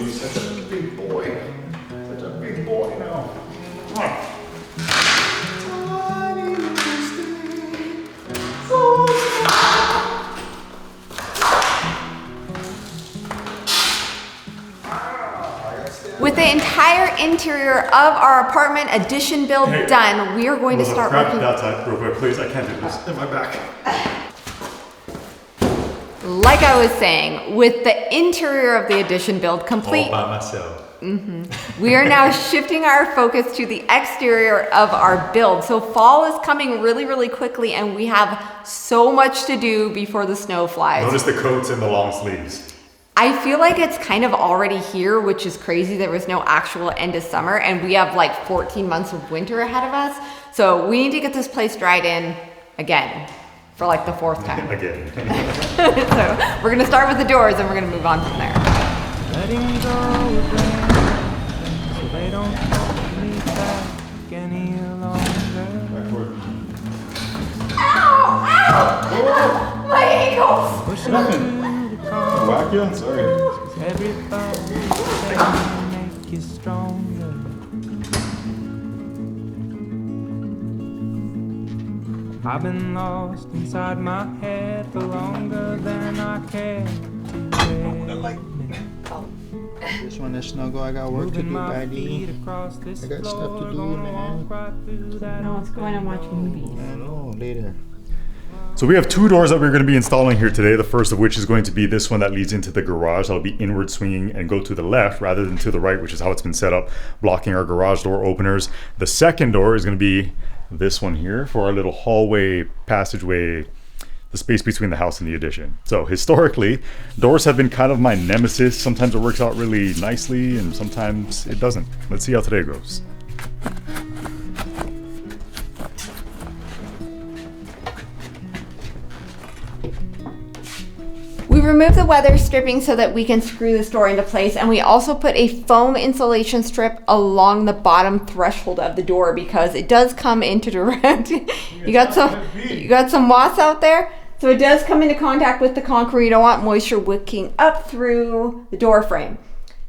you're such a big boy. Such a big boy now. Come on. With the entire interior of our apartment addition build done, we are going to start grab working. that side real quick, please. I can't do this. In my back. Like I was saying, with the interior of the addition build complete, All by myself. we are now shifting our focus to the exterior of our build. So fall is coming really, really quickly, and we have so much to do before the snow flies. Notice the coats and the long sleeves. I feel like it's kind of already here, which is crazy. There was no actual end of summer, and we have like 14 months of winter ahead of us. So we need to get this place dried in again for like the 4th time. Again. So we're gonna start with the doors, and we're gonna move on from there. Letting go of rain, so they don't hold me back any longer. Ow! Ow! My ankles! Pushing through the car, Whack you? I'm sorry. every thought they make you stronger. I've been lost inside my head for longer than I care to admit. Just when the snow go, I got work to do, Moving my baby. feet across this I got stuff to floor, do, gonna man. walk right through that No, let's go in and watch movies. I know, later. So we have 2 doors that we're going to be installing here today. The first of which is going to be this one that leads into the garage. That'll be inward swinging and go to the left rather than to the right, which is how it's been set up, blocking our garage door openers. The second door is going to be this one here for our little hallway, passageway, the space between the house and the addition. So historically, doors have been kind of my nemesis. Sometimes it works out really nicely and sometimes it doesn't. Let's see how today goes. We removed the weather stripping so that we can screw this door into place, and we also put a foam insulation strip along the bottom threshold of the door because it does come into direct. you got some moss out there, so it does come into contact with the concrete. You don't want moisture wicking up through the door frame.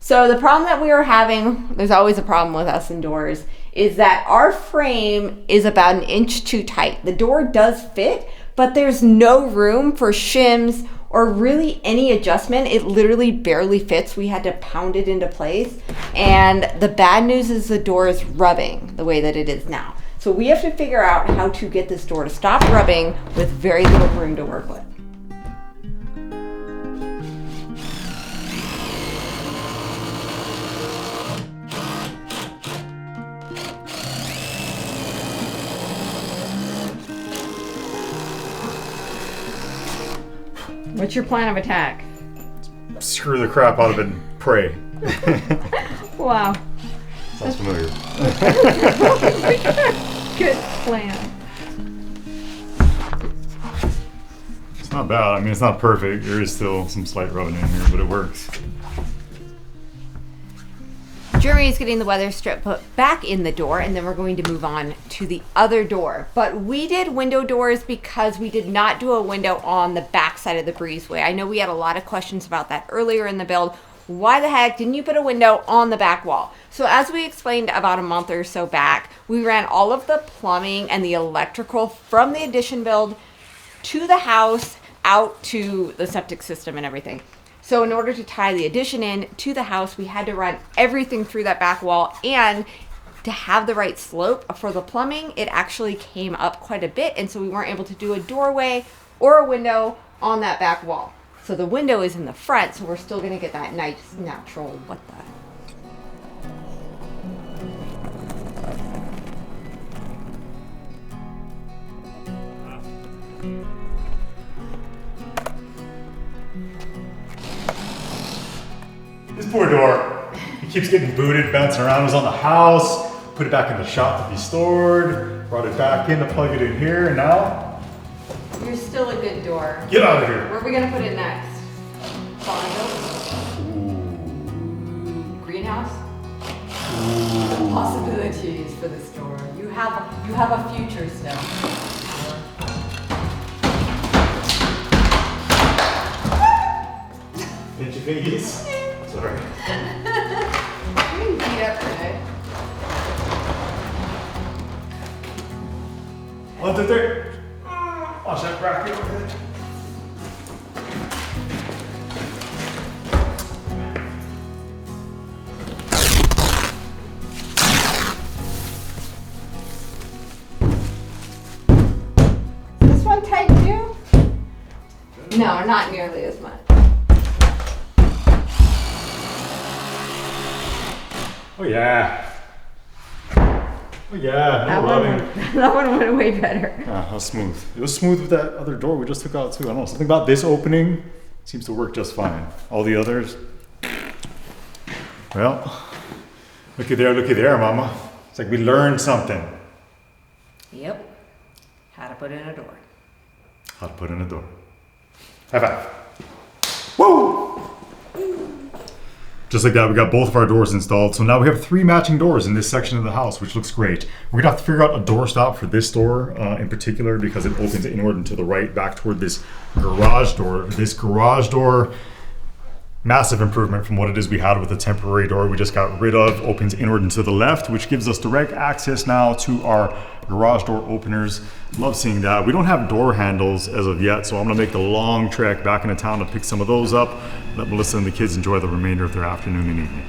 So the problem that we are having, there's always a problem with us indoors, is that our frame is about 1 inch too tight. The door does fit, but there's no room for shims or really any adjustment. It literally barely fits. We had to pound it into place. And the bad news is the door is rubbing the way that it is now. So we have to figure out how to get this door to stop rubbing with very little room to work with. What's your plan of attack? Screw the crap out of it and pray. Wow. Sounds familiar. Good plan. It's not bad. I mean, it's not perfect. There is still some slight rubbing in here, but it works. Jeremy is getting the weather strip put back in the door, and then we're going to move on to the other door. But we did window doors because we did not do a window on the back side of the breezeway. I know we had a lot of questions about that earlier in the build. Why the heck didn't you put a window on the back wall? So as we explained about a month or so back, we ran all of the plumbing and the electrical from the addition build to the house, out to the septic system and everything. So in order to tie the addition in to the house, we had to run everything through that back wall, and to have the right slope for the plumbing, it actually came up quite a bit, and so we weren't able to do a doorway or a window on that back wall. So the window is in the front, so we're still gonna get that nice natural, what the? This poor door, it keeps getting booted, bouncing around. It was on the house, put it back in the shop to be stored, brought it back in to plug it in here, and now? You're still a good door. Get out of here. Where are we gonna put it next? Condo? Greenhouse? The possibilities for this door. You have a future still. Pinch your face. Sorry. You beat up today. 1, 2, 3. Watch that bracket over there. This one tight too? No, not nearly as much. Oh yeah. Oh yeah. That one went way better. Ah, how smooth. It was smooth with that other door we just took out too. I don't know, something about this opening seems to work just fine. All the others, well, looky there, mama. It's like we learned something. Yep. How to put in a door. How to put in a door. High five. Woo! Just like that, we got both of our doors installed. So now we have 3 matching doors in this section of the house, which looks great. We're gonna have to figure out a door stop for this door in particular because it opens inward and to the right back toward this garage door. This garage door, massive improvement from what it is we had with the temporary door we just got rid of. Opens inward and to the left, which gives us direct access now to our garage door openers. Love seeing that. We don't have door handles as of yet, so I'm gonna make the long trek back into town to pick some of those up. Let Melissa and the kids enjoy the remainder of their afternoon and evening.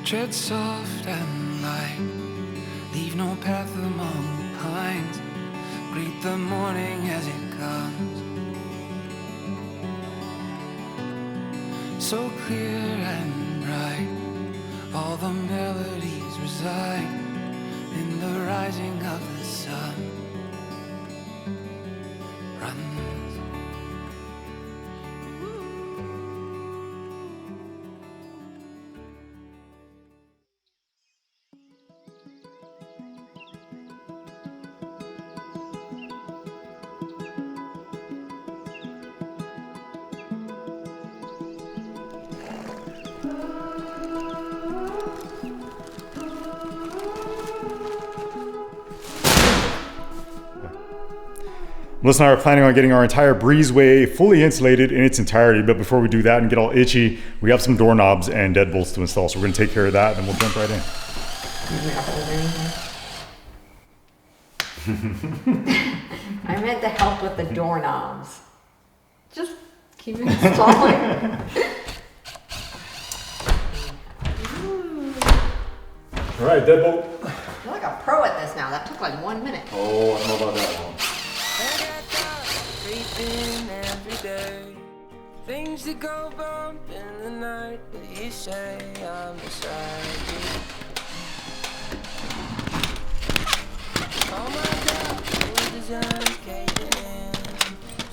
Tread soft and light, leave no path among the pines. Greet the morning as it comes, so clear and bright. All the melodies reside in the rising of the sun. Runs. Melissa and I are planning on getting our entire breezeway fully insulated in its entirety, but before we do that and get all itchy, we have some doorknobs and deadbolts to install, so we're going to take care of that and we'll jump right in. I meant to help with the doorknobs. Just keep installing. All right, deadbolt. You're like a pro at this now. That took like 1 minute. Oh, I don't know about that one. Creeping every day, things that go bump in the night, but you say I'm beside you. Oh my God, your design caving in.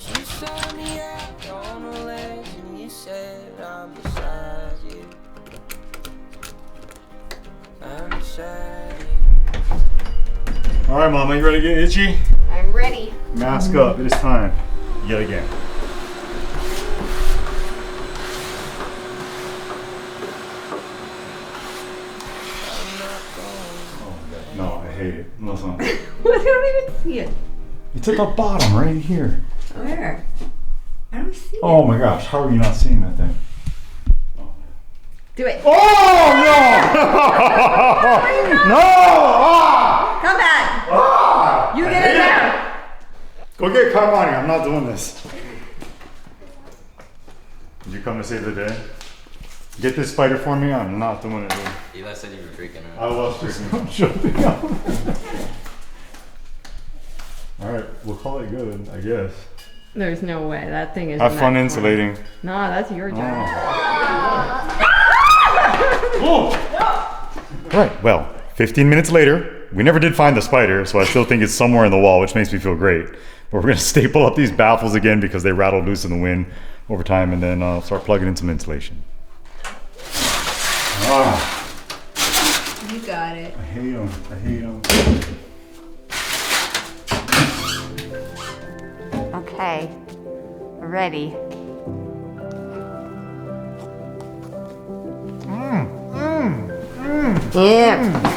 You saw me out on the ledge and you said I'm beside you. I'm beside you. All right, Mama, you ready to get itchy? I'm ready. Mask up, it is time. Yet again. Oh, no, I hate it. Listen. I don't even see it. It's at the bottom right here. Where? I don't see it. Oh my gosh, how are you not seeing that thing? Do it. Oh no! No! Ah! Come back. Ah! You I get hate in it. there. Go get Carmani, I'm not doing this. Did you come to save the day? Get this spider for me, I'm not doing it. Dude. Eli said you were freaking out. I was freaking jumping out. Alright, we'll call it good, I guess. There's no way. That thing is. Have fun insulating. No, that's your job. Oh. Right, well, 15 minutes later, we never did find the spider, so I still think it's somewhere in the wall, which makes me feel great. But we're gonna staple up these baffles again because they rattled loose in the wind over time, and then start plugging in some insulation. Oh hate them. I hate them. Okay, we're ready. Yeah.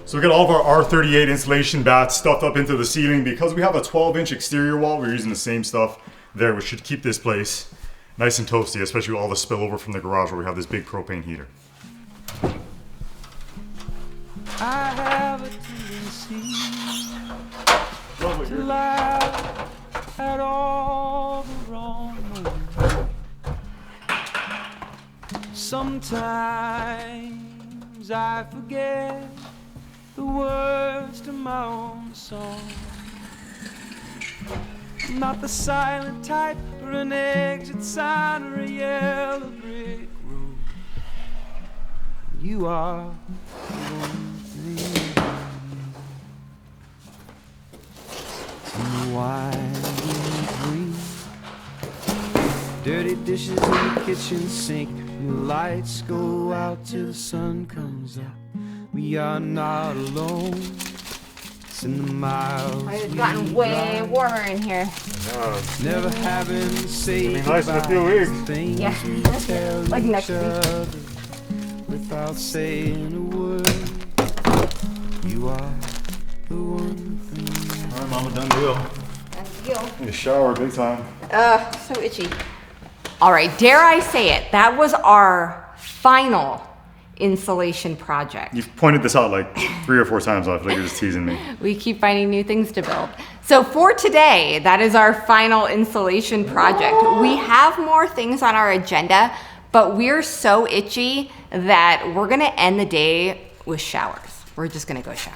So we got all of our R38 insulation bats stuffed up into the ceiling. Because we have a 12-inch exterior wall, we're using the same stuff there, which should keep this place nice and toasty, especially with all the spillover from the garage where we have this big propane heater. I have a tendency to laugh at all the wrong moments. Sometimes I forget the words to my own song. I'm not the silent type, or an exit sign, or a yellow brick road. You are the one thing. And why we breathe? Dirty dishes in the kitchen sink, and the lights go out till the sun comes up. We are not alone. It's in the miles. It's gotten way warmer in here. Never having to say It'll be nice in a few weeks. things Yeah. we tell Like next each week. other without saying a word. You are the one thing. All right, Mama, done deal. That's the deal. Need a shower, big time. So itchy. All right, dare I say it, that was our final insulation project. You've pointed this out like 3 or 4 times. I feel like you're just teasing me. We keep finding new things to build. So for today, that is our final insulation project. We have more things on our agenda, but we're so itchy that we're gonna end the day with showers. We're just gonna go shower.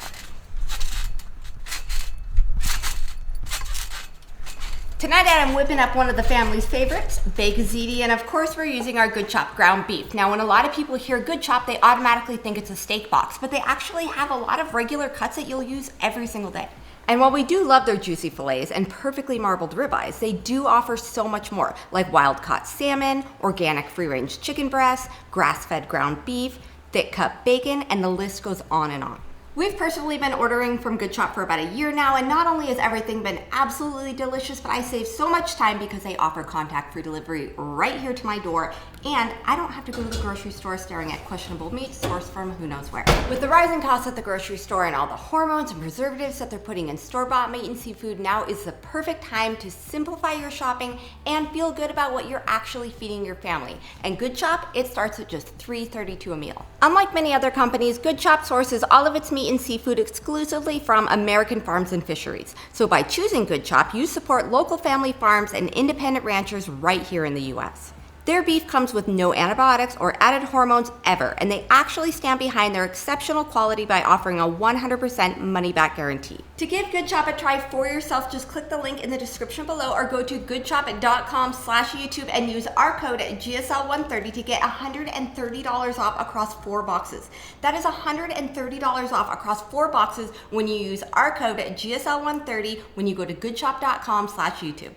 Tonight I'm whipping up one of the family's favorites, bacon ziti, and of course we're using our Good Chop ground beef. Now when a lot of people hear Good Chop, they automatically think it's a steak box, but they actually have a lot of regular cuts that you'll use every single day. And while we do love their juicy fillets and perfectly marbled ribeyes, they do offer so much more, like wild-caught salmon, organic free-range chicken breasts, grass-fed ground beef, thick-cut bacon, and the list goes on and on. We've personally been ordering from Good Chop for about a year now, and not only has everything been absolutely delicious, but I save so much time because they offer contact-free delivery right here to my door, and I don't have to go to the grocery store staring at questionable meat sourced from who knows where. With the rising costs at the grocery store and all the hormones and preservatives that they're putting in store-bought meat and seafood, now is the perfect time to simplify your shopping and feel good about what you're actually feeding your family. And Good Chop, it starts at just $3.32 a meal. Unlike many other companies, Good Chop sources all of its meat and seafood exclusively from American farms and fisheries. So by choosing Good Chop, you support local family farms and independent ranchers right here in the US. Their beef comes with no antibiotics or added hormones ever, and they actually stand behind their exceptional quality by offering a 100% money-back guarantee. To give Good Chop a try for yourself, just click the link in the description below or go to goodchop.com/YouTube and use our code GSL130 to get $130 off across 4 boxes. That is $130 off across 4 boxes when you use our code GSL130 when you go to goodchop.com/YouTube.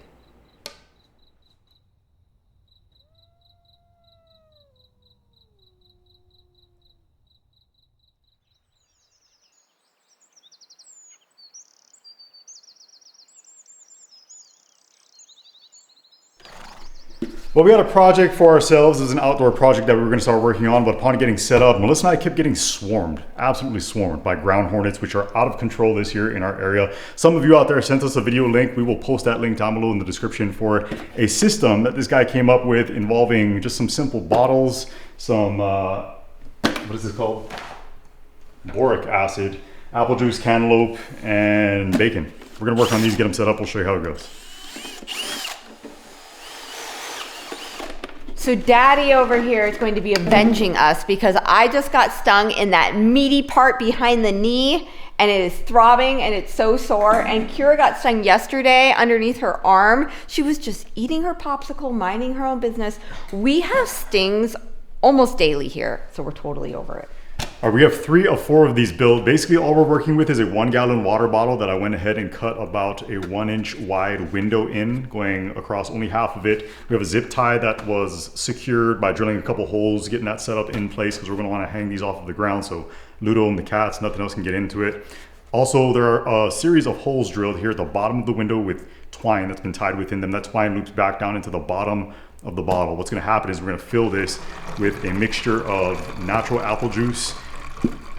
Well, we had a project for ourselves. It was an outdoor project that we were going to start working on, but upon getting set up, Melissa and I kept getting swarmed, absolutely swarmed by ground hornets, which are out of control this year in our area. Some of you out there sent us a video link. We will post that link down below in the description for a system that this guy came up with involving just some simple bottles, some, what is this called? Boric acid, apple juice, cantaloupe, and bacon. We're going to work on these, get them set up. We'll show you how it goes. So Daddy over here is going to be avenging us because I just got stung in that meaty part behind the knee and it is throbbing and it's so sore. And Kira got stung yesterday underneath her arm. She was just eating her popsicle, minding her own business. We have stings almost daily here, so we're totally over it. All right, we have 3 of 4 of these built. Basically, all we're working with is a 1-gallon water bottle that I went ahead and cut about a 1-inch wide window in, going across only half of it. We have a zip tie that was secured by drilling a couple holes, getting that set up in place because we're going to want to hang these off of the ground so Ludo and the cats, nothing else can get into it. Also, there are a series of holes drilled here at the bottom of the window with twine that's been tied within them. That twine loops back down into the bottom of the bottle. What's going to happen is we're going to fill this with a mixture of natural apple juice,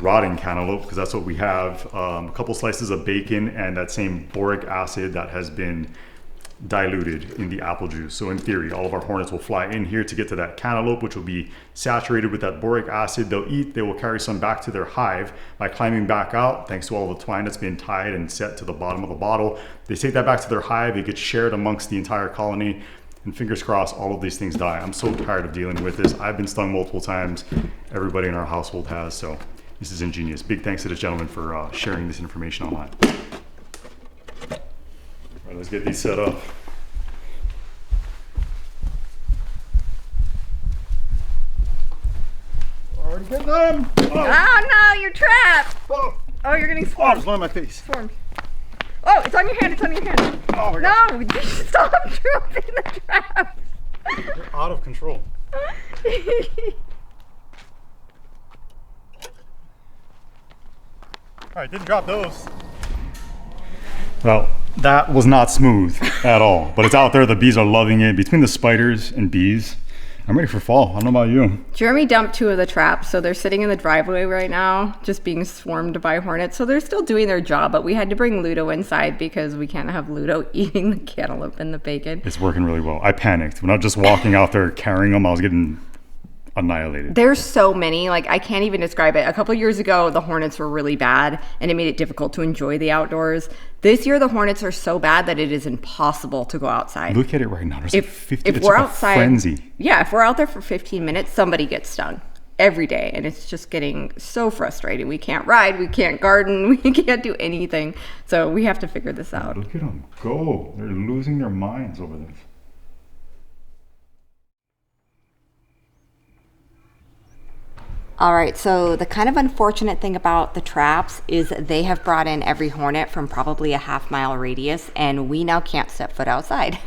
rotting cantaloupe, because that's what we have, a couple slices of bacon, and that same boric acid that has been diluted in the apple juice. So in theory, all of our hornets will fly in here to get to that cantaloupe, which will be saturated with that boric acid. They'll eat, they will carry some back to their hive by climbing back out, thanks to all the twine that's been tied and set to the bottom of the bottle. They take that back to their hive, it gets shared amongst the entire colony, and fingers crossed, all of these things die. I'm so tired of dealing with this. I've been stung multiple times. Everybody in our household has, so this is ingenious. Big thanks to this gentleman for sharing this information online. All right, let's get these set up. Already getting them. Oh no, you're trapped. Oh, Oh, you're getting I swarmed. just landed my face. Swarmed. Oh, it's on your hand, it's on your hand. Oh my gosh. No, stop dropping the trap. They're out of control. All right, didn't drop those. Well, that was not smooth at all, but it's out there. The bees are loving it. Between the spiders and bees, I'm ready for fall. I don't know about you. Jeremy dumped 2 of the traps, so they're sitting in the driveway right now, just being swarmed by hornets. So they're still doing their job, but we had to bring Ludo inside because we can't have Ludo eating the cantaloupe and the bacon. It's working really well. I panicked. When I was just walking out there carrying them, I was getting annihilated. There's so many, like I can't even describe it. A couple years ago, the hornets were really bad and it made it difficult to enjoy the outdoors. This year, the hornets are so bad that it is impossible to go outside. Look at it right now. There's like 50. If It's we're like outside, a frenzy. Yeah, if we're out there for 15 minutes, somebody gets stung every day. And it's just getting so frustrating. We can't ride, we can't garden, we can't do anything. So we have to figure this out. Look at them go. They're losing their minds over this. All right, so the kind of unfortunate thing about the traps is they have brought in every hornet from probably a half-mile radius, and we now can't step foot outside.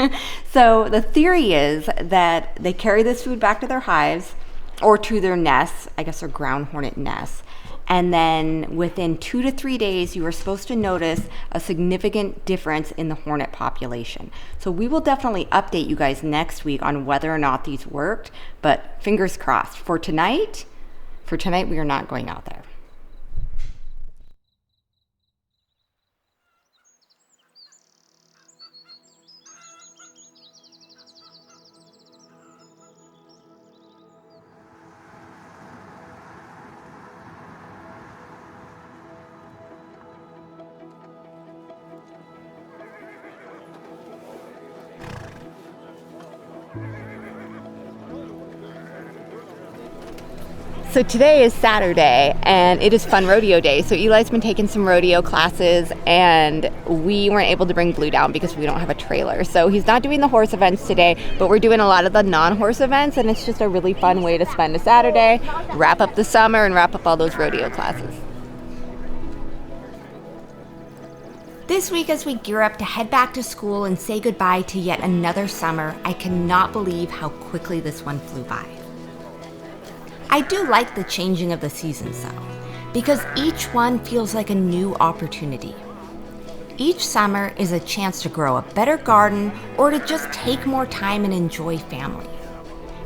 So the theory is that they carry this food back to their hives or to their nests, I guess they're ground hornet nests, and then within 2 to 3 days, you are supposed to notice a significant difference in the hornet population. So we will definitely update you guys next week on whether or not these worked, but fingers crossed. For tonight, we are not going out there. So today is Saturday and it is fun rodeo day. So Eli's been taking some rodeo classes and we weren't able to bring Blue down because we don't have a trailer. So he's not doing the horse events today, but we're doing a lot of the non-horse events, and it's just a really fun way to spend a Saturday, wrap up the summer and wrap up all those rodeo classes. This week, as we gear up to head back to school and say goodbye to yet another summer, I cannot believe how quickly this one flew by. I do like the changing of the seasons though, because each one feels like a new opportunity. Each summer is a chance to grow a better garden or to just take more time and enjoy family.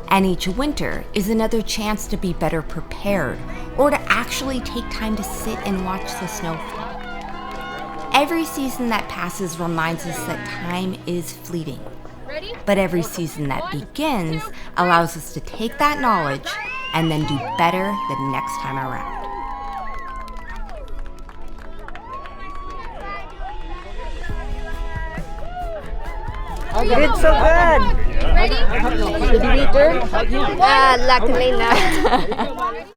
And each winter is another chance to be better prepared or to actually take time to sit and watch the snow fall. Every season that passes reminds us that time is fleeting. But every season that begins allows us to take that knowledge and then do better the next time around. You did so good. Ready? Did you eat dirt? Luckily not.